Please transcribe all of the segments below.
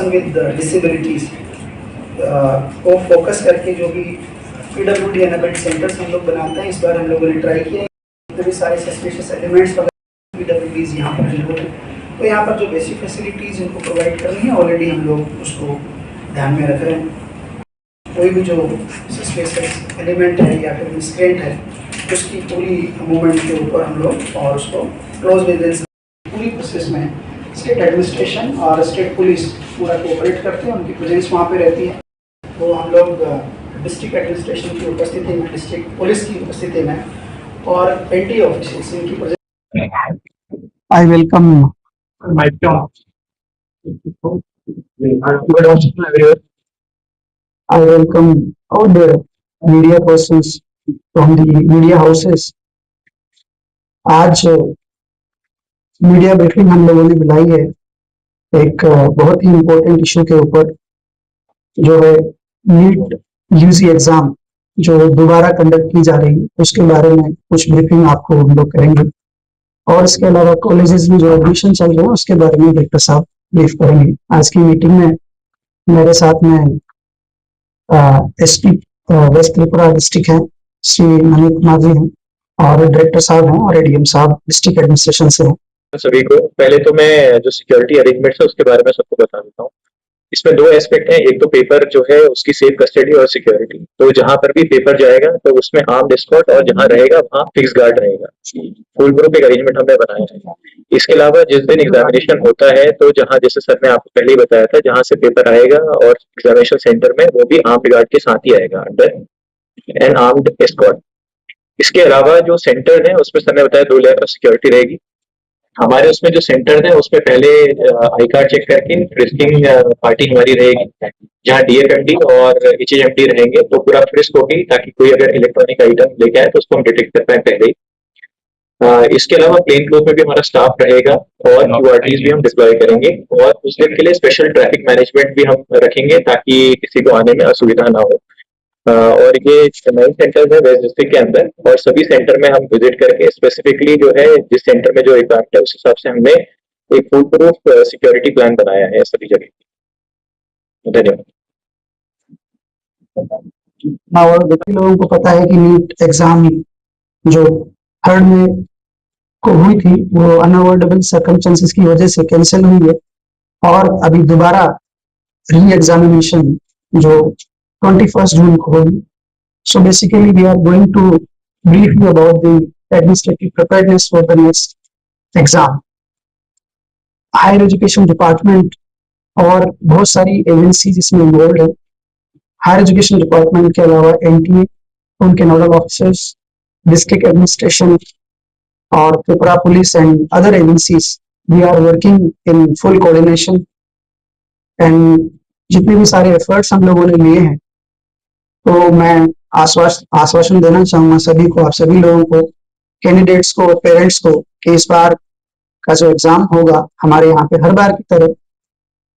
With disabilities को focus करके जो भी PWD एनेबल्ड सेंटर्स हम लोग बनाते हैं, इस बार हम लोगों ने ट्राई किया तो भी सारे सस्पिशियस एलिमेंट्स PWDs यहाँ पर जो है, तो यहाँ पर जो बेसिक फैसिलिटीज़ इनको प्रोवाइड करनी है ऑलरेडी हम लोग उसको ध्यान में रख रहे हैं। कोई भी जो सस्पिशियस एलिमेंट है या फिर मिसक्रेंट है उसकी पूरी मूवमेंट के ऊपर हम लोग और उसको क्लोज विजिलेंस पूरी प्रोसेस में स्टेट एडमिनिस्ट्रेशन और स्टेट पुलिस पूरा कोऑपरेट करते हैं, उनकी प्रेजेंस वहाँ पे रहती है। तो हम लोग डिस्ट्रिक्ट एडमिनिस्ट्रेशन की उपस्थिति में, डिस्ट्रिक्ट पुलिस की उपस्थिति में और NTA ऑफिसर्स इनकी presence. I welcome my good afternoon everyone. I welcome all the media persons from the media houses. आज मीडिया ब्रीफिंग हम लोगों ने बुलाई है एक बहुत ही इम्पोर्टेंट इशू के ऊपर, जो है नीट UG एग्जाम जो दोबारा कंडक्ट की जा रही है उसके बारे में कुछ ब्रीफिंग आपको हम लोग करेंगे, और इसके अलावा कॉलेजेस में जो एडमिशन चल रहे हैं उसके बारे में डायरेक्टर साहब ब्रीफ करेंगे। आज की मीटिंग में मेरे साथ में SP वेस्ट त्रिपुरा डिस्ट्रिक्ट हैं श्री मनीष कुमार जी हैं, और डायरेक्टर साहब हैं, और ADM साहब डिस्ट्रिक्ट एडमिनिस्ट्रेशन से हैं। सभी को पहले तो मैं जो सिक्योरिटी अरेंजमेंट्स है उसके बारे में सबको बता देता हूँ। इसमें दो एस्पेक्ट हैं, एक तो पेपर जो है उसकी सेफ कस्टडी और सिक्योरिटी। तो जहां पर भी पेपर जाएगा तो उसमें आर्म्ड एस्कॉर्ट, और जहां रहेगा वहां फिक्स गार्ड रहेगा। फुल ग्रुप एक अरेंजमेंट हमने बनाया है। इसके अलावा जिस दिन एग्जामिनेशन होता है तो जहां, जैसे सर ने आपको पहले ही बताया था, जहां से पेपर आएगा और एग्जामिनेशन सेंटर में वो भी आर्म्ड गार्ड के साथ ही आएगा, अंडर एन आर्म्ड एस्कॉर्ट। इसके अलावा जो सेंटर है उसमें सर ने बताया 2 लेयर ऑफ सिक्योरिटी रहेगी। हमारे उसमें जो सेंटर है उसमें पहले आई कार्ड चेक करके फ्रिस्किंग पार्टी हमारी रहेगी, जहाँ DFMD और HHMD रहेंगे। तो पूरा फ्रिस्क होगी ताकि कोई अगर इलेक्ट्रॉनिक आइटम लेके आए तो उसको हम डिटेक्ट कर पाए पहले ही। इसके अलावा प्लेन क्लोथ में भी हमारा स्टाफ रहेगा और QRTs भी हम डिप्लॉय करेंगे, और उस दिन के लिए स्पेशल ट्रैफिक मैनेजमेंट भी हम रखेंगे ताकि किसी को आने में असुविधा ना हो। और ये 9 सेंटर्स है वेस्ट डिस्ट्रिक्ट के अंदर, और सभी सेंटर में हम विजिट करके स्पेसिफिकली जो है जिस सेंटर में जो रिक्वायरमेंट है उस हिसाब से हमने एक फुल प्रूफ सिक्योरिटी प्लान बनाया है सभी जगह। धन्यवाद। और बाकी लोगों को पता है कि नीट एग्जाम जो 3rd में को हुई थी वो अनअवॉइडेबल सर्कमस्टेंसेस की वजह से कैंसिल हुई है, और अभी दोबारा री एग्जामिनेशन जो 21 जून को होगी। So basically we are going to brief you about the administrative preparedness for the next exam. Higher education department और बहुत सारी एजेंसीज इसमें इन्वॉल्व है। हायर एजुकेशन डिपार्टमेंट के अलावा NTA, उनके नोडल ऑफिसर्स, डिस्ट्रिक्ट एडमिनिस्ट्रेशन और Tripura police and other agencies, we are working in full coordination. And जितने भी सारे एफर्ट्स हम लोगों ने लिए हैं, तो मैं आश्वासन देना चाहूंगा सभी को, आप सभी लोगों को, कैंडिडेट्स को, पेरेंट्स को, कि इस बार का जो एग्जाम होगा हमारे यहाँ पे हर बार की तरह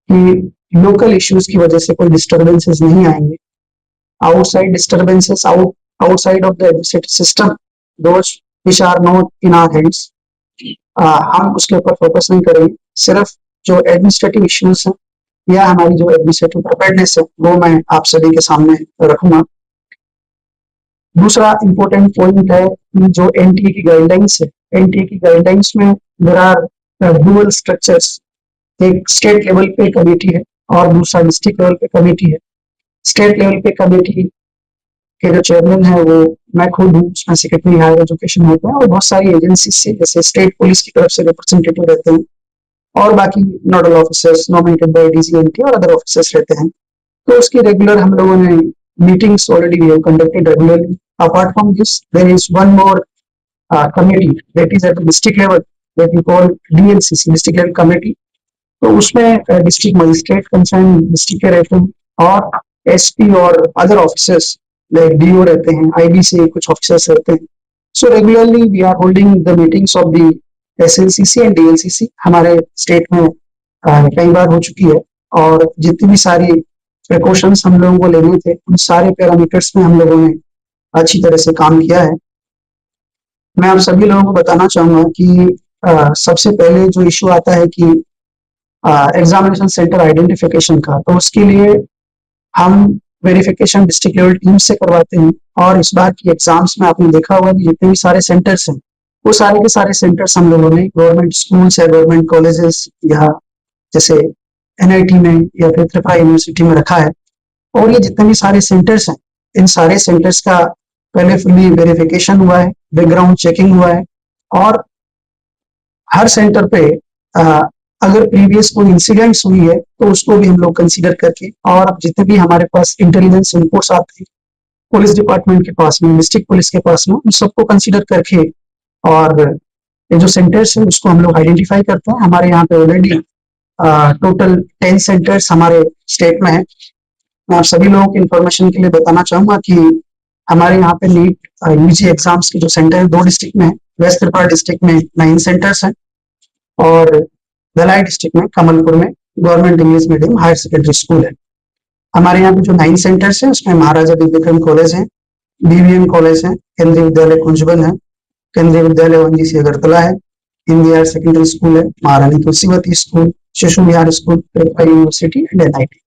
कि लोकल इश्यूज की वजह से कोई डिस्टर्बेंसेस नहीं आएंगे। Outside disturbances outside of the administrative system, those which are not in our hands, हम उसके ऊपर फोकस नहीं करेंगे। सिर्फ जो एडमिनिस्ट्रेटिव इश्यूज हैं या हमारी जो एडमिनिस्ट्रेटिव प्रिपेयर्डनेस है वो मैं आप सभी के सामने रखूंगा। दूसरा इंपॉर्टेंट पॉइंट है कि जो NTA की गाइडलाइंस है, NTA की गाइडलाइंस में देयर आर डुअल स्ट्रक्चर्स। एक स्टेट लेवल पे कमेटी है और दूसरा डिस्ट्रिक्ट लेवल पे कमेटी है। स्टेट लेवल पे कमेटी के जो चेयरमैन है वो मैं खुद हूँ, उसमें सेक्रेटरी हायर एजुकेशन होते हैं, और बहुत सारी एजेंसी से जैसे स्टेट पुलिस की तरफ से रिप्रेजेंटेटिव रहते हैं, और बाकी nodal officers nominated by DG और अदर ऑफिसर्स रहते हैं। तो उसकी रेगुलर हम लोगों ने meetings already we have conducted regularly. Apart from this there is one more committee that is at the district level, that we call DLCC, district level committee. तो उसमें डिस्ट्रिक्ट मजिस्ट्रेट कंसर्न डिस्ट्रिक्ट के रहते हैं, और SP और other officers like DO रहते हैं, IB से कुछ ऑफिसर्स रहते हैं। So regularly we are holding the meetings of the SLCC and DLCC। हमारे स्टेट में कई बार हो चुकी है, और जितनी भी सारी प्रिकॉशंस हम लोगों को लेने थे उन सारे पैरामीटर्स में हम लोगों ने अच्छी तरह से काम किया है। मैं आप सभी लोगों को बताना चाहूंगा कि सबसे पहले जो इशू आता है कि एग्जामिनेशन सेंटर आइडेंटिफिकेशन का, तो उसके लिए हम वेरिफिकेशन डिस्ट्रिक्ट लेवल टीम से करवाते हैं। और इस बार की एग्जाम्स में आपने देखा होगा कि जितने भी सारे सेंटर्स हैं वो सारे के सारे सेंटर्स हम लोगों ने गवर्नमेंट स्कूल्स या गवर्नमेंट कॉलेजेस या जैसे एनआईटी में या फिर त्रिपुरा यूनिवर्सिटी में रखा है। और ये जितने भी सारे सेंटर्स हैं, इन सारे सेंटर्स का पहले फुल्ली वेरिफिकेशन हुआ है, बैकग्राउंड चेकिंग हुआ है, और हर सेंटर पे अगर प्रीवियस कोई इंसिडेंट्स हुई है तो उसको भी हम लोग कंसीडर करके, और जितने भी हमारे पास इंटेलिजेंस इनपुट्स आते हैं पुलिस डिपार्टमेंट के पास में, डिस्ट्रिक्ट पुलिस के पास में, उन सबको कंसीडर करके और ये जो सेंटर्स है उसको हम लोग आइडेंटिफाई करते हैं। हमारे यहाँ पे ऑलरेडी टोटल 10 सेंटर्स हमारे स्टेट में है। मैं आप सभी लोगों की इंफॉर्मेशन के लिए बताना चाहूंगा कि हमारे यहाँ पे नीट यूजी एग्जाम्स के जो सेंटर है 2 डिस्ट्रिक्ट में है। वेस्ट त्रिपुरा डिस्ट्रिक्ट में 9 सेंटर्स हैं और धलाई डिस्ट्रिक्ट में कमलपुर में government English medium higher secondary school है। हमारे यहाँ पे जो 9 सेंटर्स हैं उसमें महाराजा विवेकानंद कॉलेज है, बीवीएम कॉलेज है, केंद्रीय विद्यालय कुंजबन है, केंद्रीय विद्यालय ओएनजीसी अगरतला है, हिंदी हायर सेकेंडरी स्कूल है, महारानी Tulsivati school, Shishu Vihar school, Tripura university and NIT.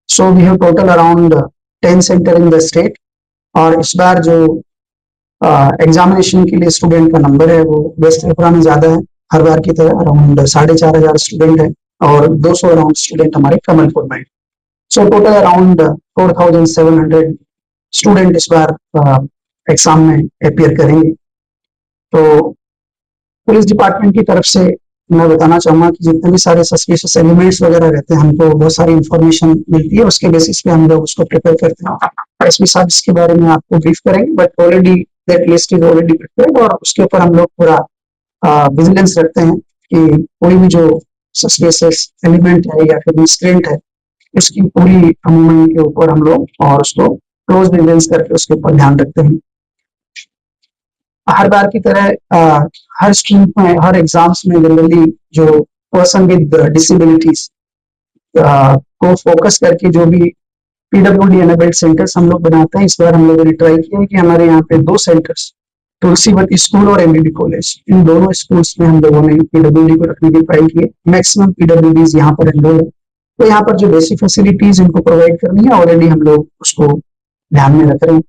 So we have total around 10 centre in the state. और इस बार जो एग्जामिनेशन के लिए स्टूडेंट का नंबर है वो वेस्ट त्रिपुरा में ज्यादा है, हर बार की तरह अराउंड 4,500 स्टूडेंट है, और 200 अराउंड स्टूडेंट हमारे कमलपुर में है। सो टोटल अराउंड 4,700 स्टूडेंट इस बार एग्जाम में अपियर करेंगे। तो पुलिस डिपार्टमेंट की तरफ से मैं बताना चाहूंगा कि जितने भी सारे सस्पिशियस एलिमेंट्स वगैरह रहते हैं हमको बहुत सारी इंफॉर्मेशन मिलती है, उसके बेसिस पे हम लोग उसको प्रिपेयर करते हैं। एसपी साहब इसके बारे में आपको ब्रीफ करेंगे, but already that list is already prepared, और उसके ऊपर हम लोग पूरा विजिलेंस रखते हैं कि कोई भी जो सस्पिशियस एलिमेंट है या फिर इंसिडेंट है उसकी पूरी मूवमेंट के ऊपर हम लोग और उसको क्लोज विजिलेंस करके उसके ऊपर ध्यान रखते हैं। हर बार की तरह हर स्ट्रीम में, हर एग्जाम्स में जनरली जो पर्सन विद डिसेबिलिटीज को फोकस करके जो भी पीडब्ल्यूडी एनेबल्ड सेंटर्स हम लोग बनाते हैं, इस बार हम लोगों ने ट्राई किया है कि हमारे यहाँ पे 2 सेंटर्स, तुलसीवती स्कूल और एमबीबी कॉलेज, इन दोनों स्कूल्स में हम लोगों ने पीडब्ल्यूडी को रखने की ट्राई की है। मैक्सिमम पीडब्ल्यूडीज यहाँ पर एनरोल है, तो यहाँ पर जो बेसिक फैसिलिटीज इनको प्रोवाइड करनी है ऑलरेडी हम लोग उसको ध्यान में रख रहे हैं।